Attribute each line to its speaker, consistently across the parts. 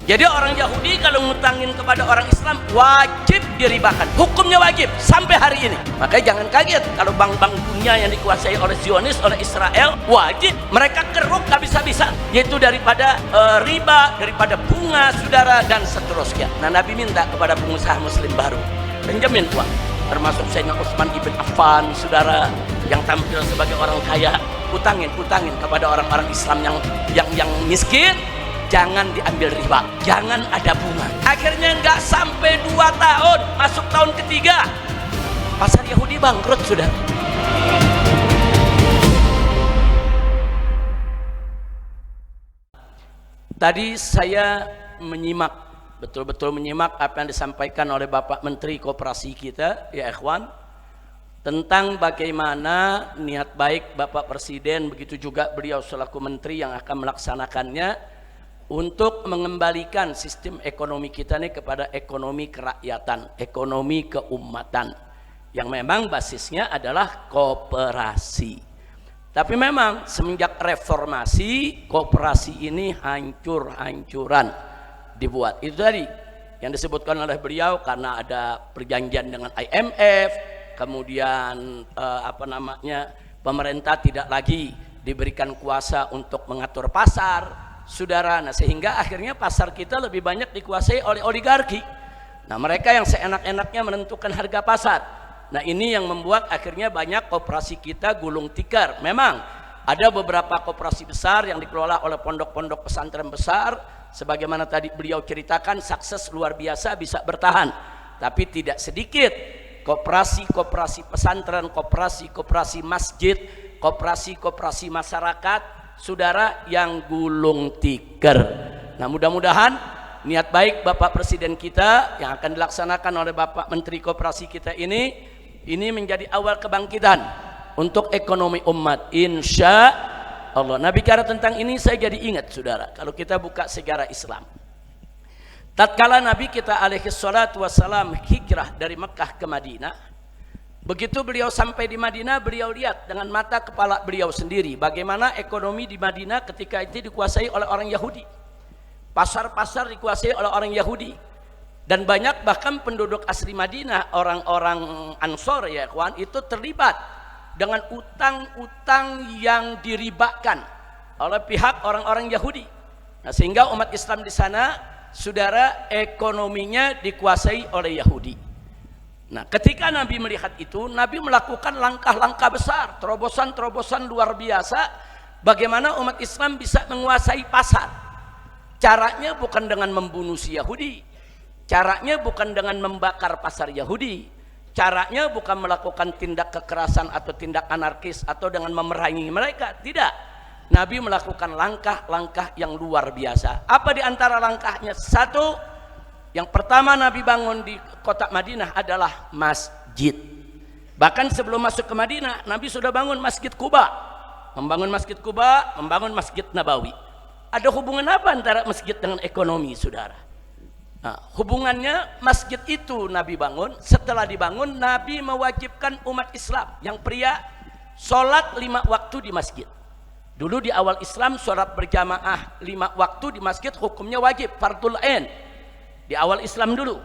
Speaker 1: Jadi orang Yahudi kalau ngutangin kepada orang Islam wajib diribakan, hukumnya wajib sampai hari ini. Makanya jangan kaget kalau bank-bank dunia yang dikuasai oleh Zionis, oleh Israel, wajib mereka keruk habis-habisan, yaitu daripada riba, daripada bunga, saudara, dan seterusnya. Nah, Nabi minta kepada pengusaha muslim baru pinjamin uang, termasuk Sayyidina Utsman ibn Affan, saudara, yang tampil sebagai orang kaya, utangin kepada orang-orang Islam yang miskin. Jangan diambil riba, jangan ada bunga. Akhirnya nggak sampai 2 tahun, masuk tahun ketiga, pasar Yahudi bangkrut, saudara. Tadi saya menyimak, betul-betul menyimak apa yang disampaikan oleh Bapak Menteri Koperasi kita, ya ikhwan, tentang bagaimana niat baik Bapak Presiden, begitu juga beliau selaku Menteri yang akan melaksanakannya, untuk mengembalikan sistem ekonomi kita ini kepada ekonomi kerakyatan, ekonomi keumatan, yang memang basisnya adalah koperasi. Tapi memang semenjak reformasi, koperasi ini hancur-hancuran dibuat. Itu tadi yang disebutkan oleh beliau, karena ada perjanjian dengan IMF, kemudian pemerintah tidak lagi diberikan kuasa untuk mengatur pasar, saudara. Nah, sehingga akhirnya pasar kita lebih banyak dikuasai oleh oligarki. Nah, mereka yang seenak-enaknya menentukan harga pasar. Nah, ini yang membuat akhirnya banyak koperasi kita gulung tikar. Memang ada beberapa koperasi besar yang dikelola oleh pondok-pondok pesantren besar, sebagaimana tadi beliau ceritakan, sukses luar biasa, bisa bertahan. Tapi tidak sedikit koperasi-koperasi pesantren, koperasi-koperasi masjid, koperasi-koperasi masyarakat, saudara, yang gulung tikar. Nah, mudah-mudahan niat baik Bapak Presiden kita yang akan dilaksanakan oleh Bapak Menteri Koperasi kita ini menjadi awal kebangkitan untuk ekonomi umat, insya Allah. Nah, bicara tentang ini saya jadi ingat, saudara, kalau kita buka sejarah Islam, tatkala Nabi kita alaihi salatu wassalam hijrah dari Mekah ke Madinah, begitu beliau sampai di Madinah, beliau lihat dengan mata kepala beliau sendiri bagaimana ekonomi di Madinah ketika itu dikuasai oleh orang Yahudi. Pasar-pasar dikuasai oleh orang Yahudi. Dan banyak bahkan penduduk asli Madinah, orang-orang Ansor, ya kawan, itu terlibat dengan utang-utang yang diribakan oleh pihak orang-orang Yahudi. Nah, sehingga umat Islam di sana, saudara, ekonominya dikuasai oleh Yahudi. Nah, ketika Nabi melihat itu, Nabi melakukan langkah-langkah besar, terobosan-terobosan luar biasa, bagaimana umat Islam bisa menguasai pasar. Caranya bukan dengan membunuh si Yahudi, caranya bukan dengan membakar pasar Yahudi, caranya bukan melakukan tindak kekerasan atau tindak anarkis atau dengan memerangi mereka, tidak. Nabi melakukan langkah-langkah yang luar biasa. Apa di antara langkahnya? Satu, yang pertama Nabi bangun di kota Madinah adalah masjid. Bahkan sebelum masuk ke Madinah, Nabi sudah bangun Masjid Quba. Membangun Masjid Quba, membangun Masjid Nabawi. Ada hubungan apa antara masjid dengan ekonomi, saudara? Nah, hubungannya, masjid itu Nabi bangun. Setelah dibangun, Nabi mewajibkan umat Islam yang pria sholat 5 waktu di masjid. Dulu di awal Islam, sholat berjamaah 5 waktu di masjid hukumnya wajib, fardul ain. Di awal Islam dulu.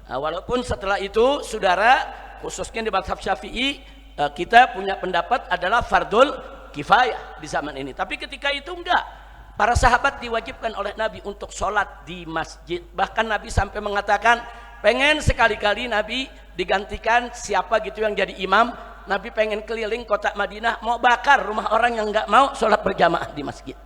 Speaker 1: Nah, walaupun setelah itu, saudara, khususnya di mazhab Syafi'i, kita punya pendapat adalah fardul kifayah di zaman ini. Tapi ketika itu enggak. Para sahabat diwajibkan oleh Nabi untuk sholat di masjid. Bahkan Nabi sampai mengatakan, pengen sekali-kali Nabi digantikan siapa gitu yang jadi imam. Nabi pengen keliling kota Madinah, mau bakar rumah orang yang enggak mau sholat berjamaah di masjid.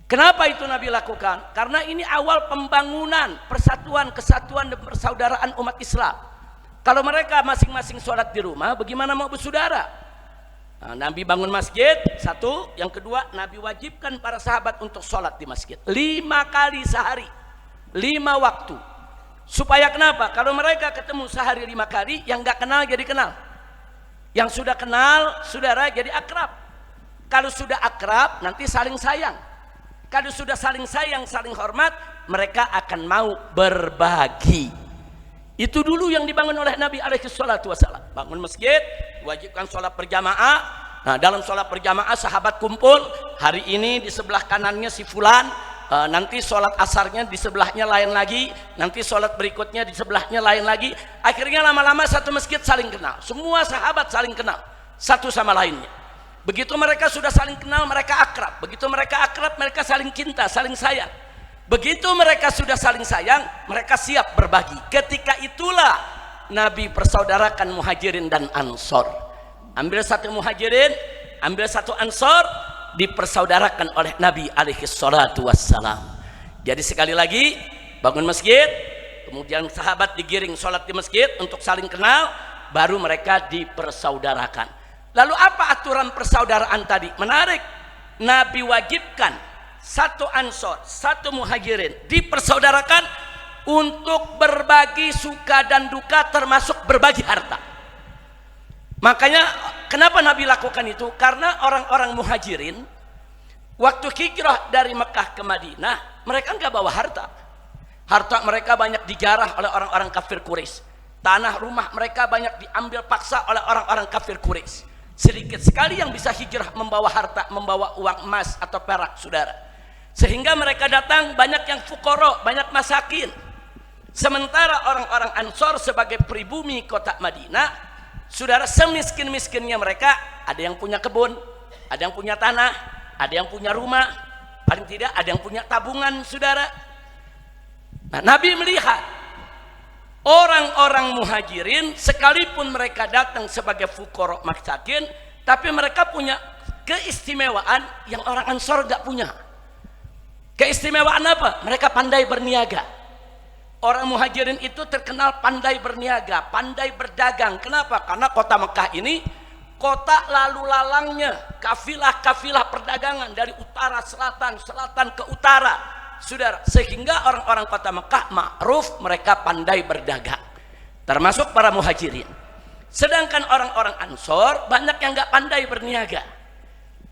Speaker 1: Kenapa itu Nabi lakukan? Karena ini awal pembangunan persatuan, kesatuan dan persaudaraan umat Islam. Kalau mereka masing-masing sholat di rumah, bagaimana mau bersaudara? Nah, Nabi bangun masjid, satu. Yang kedua, Nabi wajibkan para sahabat untuk sholat di masjid 5 kali sehari, 5 waktu. Supaya kenapa? Kalau mereka ketemu sehari 5 kali, yang gak kenal jadi kenal, yang sudah kenal, saudara, jadi akrab. Kalau sudah akrab, nanti saling sayang. Kalau sudah saling sayang, saling hormat, mereka akan mau berbagi. Itu dulu yang dibangun oleh Nabi alaihi salatu wassalam. Bangun masjid, wajibkan sholat berjamaah. Nah, dalam sholat berjamaah sahabat kumpul. Hari ini di sebelah kanannya si fulan, nanti sholat asarnya di sebelahnya lain lagi, nanti sholat berikutnya di sebelahnya lain lagi. Akhirnya lama-lama satu masjid saling kenal, semua sahabat saling kenal satu sama lainnya. Begitu mereka sudah saling kenal, mereka akrab. Begitu mereka akrab, mereka saling cinta, saling sayang. Begitu mereka sudah saling sayang, mereka siap berbagi. Ketika itulah Nabi persaudarakan Muhajirin dan Ansor. Ambil satu Muhajirin, ambil satu Ansor, dipersaudarakan oleh Nabi alaihi salatu wassalam. Jadi sekali lagi, bangun masjid, kemudian sahabat digiring sholat di masjid untuk saling kenal, baru mereka dipersaudarakan. Lalu apa aturan persaudaraan tadi? Menarik. Nabi wajibkan satu Ansor, satu Muhajirin dipersaudarakan untuk berbagi suka dan duka, termasuk berbagi harta. Makanya kenapa Nabi lakukan itu? Karena orang-orang Muhajirin waktu hijrah dari Mekah ke Madinah, mereka nggak bawa harta. Harta mereka banyak dijarah oleh orang-orang kafir Quraisy. Tanah rumah mereka banyak diambil paksa oleh orang-orang kafir Quraisy. Sedikit sekali yang bisa hijrah membawa harta, membawa uang emas atau perak, saudara. Sehingga mereka datang banyak yang fukoro, banyak masakin. Sementara orang-orang Ansor sebagai pribumi kota Madinah, saudara, semiskin-miskinnya mereka, ada yang punya kebun, ada yang punya tanah, ada yang punya rumah, paling tidak ada yang punya tabungan, saudara. Nah, Nabi melihat orang-orang Muhajirin sekalipun mereka datang sebagai fuqara masakin, tapi mereka punya keistimewaan yang orang Ansor gak punya. Keistimewaan apa? Mereka pandai berniaga. Orang Muhajirin itu terkenal pandai berniaga, pandai berdagang. Kenapa? Karena kota Mekah ini kota lalu lalangnya kafilah-kafilah perdagangan dari utara selatan, selatan ke utara, saudara. Sehingga orang-orang kota Mekah ma'ruf mereka pandai berdagang, termasuk para Muhajirin. Sedangkan orang-orang Ansor banyak yang nggak pandai berniaga.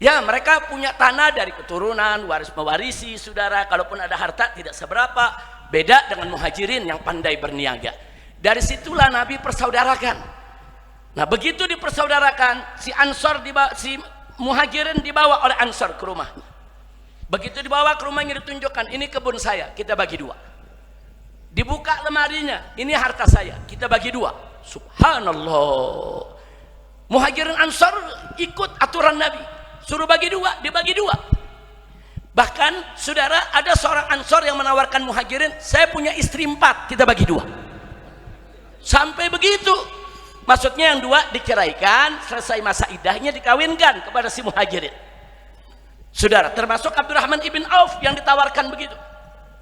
Speaker 1: Ya, mereka punya tanah dari keturunan, waris mewarisi, saudara. Kalaupun ada harta tidak seberapa. Beda dengan Muhajirin yang pandai berniaga. Dari situlah Nabi persaudarakan. Nah, begitu dipersaudarakan, si Muhajirin dibawa oleh Ansor ke rumah. Begitu dibawa ke rumahnya, ditunjukkan, ini kebun saya, kita bagi dua. Dibuka lemarinya, ini harta saya, kita bagi dua. Subhanallah. Muhajirin Ansor ikut aturan Nabi, suruh bagi dua, dibagi dua. Bahkan saudara, ada seorang Ansor yang menawarkan Muhajirin, saya punya istri 4, kita bagi 2. Sampai begitu. Maksudnya yang 2 diceraikan, selesai masa iddahnya dikawinkan kepada si Muhajirin. Saudara, termasuk Abdurrahman ibn Auf yang ditawarkan begitu.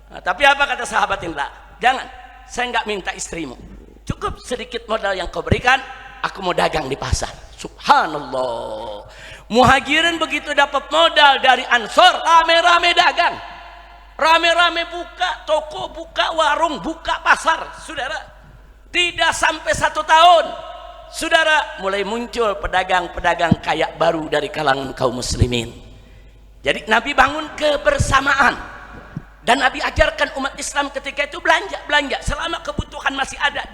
Speaker 1: Nah, tapi apa kata sahabat ini? Jangan, saya nggak minta istrimu. Cukup sedikit modal yang kau berikan, aku mau dagang di pasar. Subhanallah. Muhajirin begitu dapat modal dari Ansor, rame-rame dagang, rame-rame buka toko, buka warung, buka pasar, saudara. Tidak sampai 1 tahun, saudara, mulai muncul pedagang-pedagang kaya baru dari kalangan kaum muslimin. Jadi Nabi bangun kebersamaan, dan Nabi ajarkan umat Islam ketika itu belanja selama kebutuhan masih ada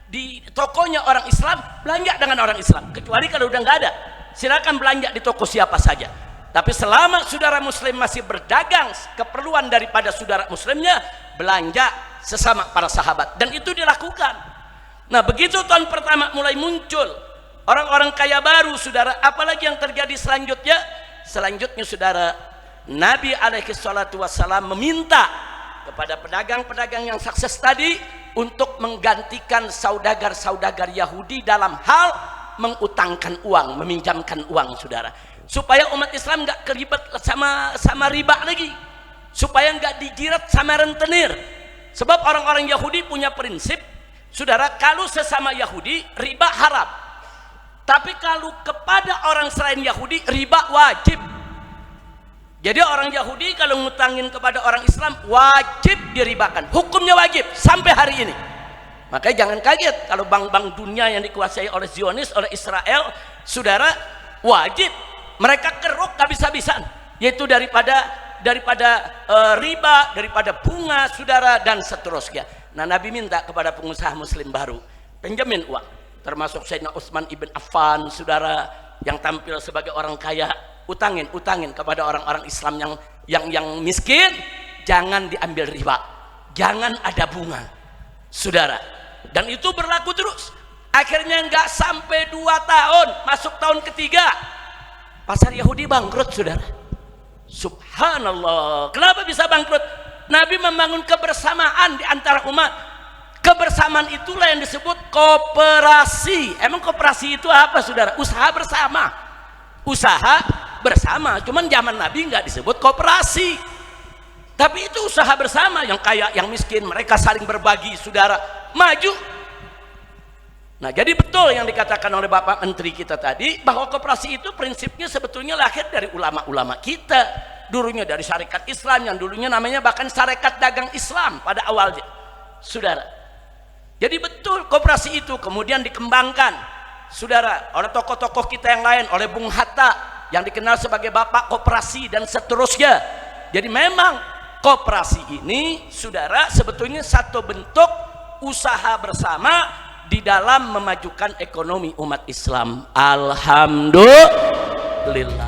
Speaker 1: di tokonya orang Islam, belanja dengan orang Islam. Kecuali kalau udah nggak ada, silakan belanja di toko siapa saja. Tapi selama saudara muslim masih berdagang keperluan daripada saudara muslimnya, belanja sesama para sahabat, dan itu dilakukan. Nah, begitu tahun pertama mulai muncul orang-orang kaya baru, saudara, apalagi yang terjadi selanjutnya? Selanjutnya, saudara, Nabi alaihi salatu wassalam meminta kepada pedagang-pedagang yang sukses tadi untuk menggantikan saudagar-saudagar Yahudi dalam hal mengutangkan uang, meminjamkan uang, saudara, supaya umat Islam nggak kelibet sama riba lagi, supaya nggak dijirat sama rentenir. Sebab orang-orang Yahudi punya prinsip, saudara, kalau sesama Yahudi riba haram, tapi kalau kepada orang selain Yahudi riba wajib. Jadi orang Yahudi kalau ngutangin kepada orang Islam wajib diribakan, hukumnya wajib sampai hari ini. Makanya jangan kaget kalau bank-bank dunia yang dikuasai oleh Zionis, oleh Israel, saudara, wajib mereka keruk habis-habisan, yaitu daripada riba, daripada bunga, saudara, dan seterusnya. Nah, Nabi minta kepada pengusaha muslim baru, pinjamin uang, termasuk Sayyidina Utsman ibn Affan, saudara, yang tampil sebagai orang kaya, utangin kepada orang-orang Islam yang miskin, jangan diambil riba, jangan ada bunga, saudara. Dan itu berlaku terus. Akhirnya nggak sampai 2 tahun, masuk tahun ketiga, pasar Yahudi bangkrut, saudara. Subhanallah. Kenapa bisa bangkrut? Nabi membangun kebersamaan di antara umat. Kebersamaan itulah yang disebut koperasi. Emang koperasi itu apa, saudara? Usaha bersama. Usaha bersama. Cuman zaman Nabi nggak disebut koperasi, tapi itu usaha bersama. Yang kaya, yang miskin, mereka saling berbagi, saudara, maju. Nah, jadi betul yang dikatakan oleh Bapak Menteri kita tadi, bahwa koperasi itu prinsipnya sebetulnya lahir dari ulama-ulama kita, dulunya dari syarikat Islam, yang dulunya namanya bahkan syarikat dagang Islam pada awalnya, saudara. Jadi betul koperasi itu kemudian dikembangkan, saudara, oleh tokoh-tokoh kita yang lain, oleh Bung Hatta yang dikenal sebagai Bapak Koperasi dan seterusnya. Jadi memang koperasi ini, saudara, sebetulnya satu bentuk usaha bersama di dalam memajukan ekonomi umat Islam. Alhamdulillah.